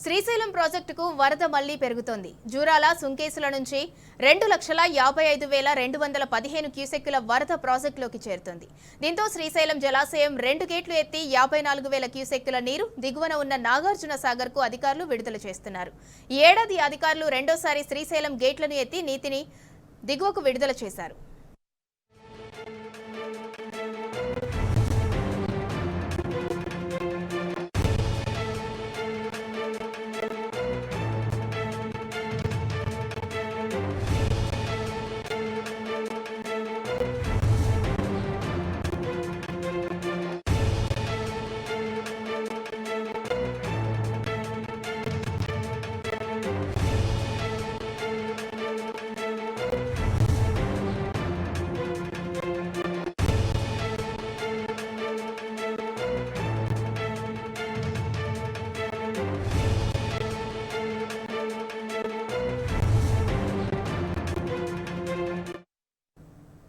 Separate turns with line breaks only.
శ్రీశైలం ప్రాజెక్టుకు వరద మళ్లీ పెరుగుతోంది. జూరాల సుంకేసుల నుంచి 2,55,215 క్యూసెక్కుల వరద ప్రాజెక్టులోకి చేరుతోంది. దీంతో శ్రీశైలం జలాశయం 2 గేట్లు ఎత్తి 54,000 క్యూసెక్కుల నీరు దిగువన ఉన్న నాగార్జున సాగర్ కు అధికారులు విడుదల చేస్తున్నారు. ఈ ఏడాది అధికారులు రెండోసారి శ్రీశైలం గేట్లను ఎత్తి నీటిని దిగువకు విడుదల చేశారు.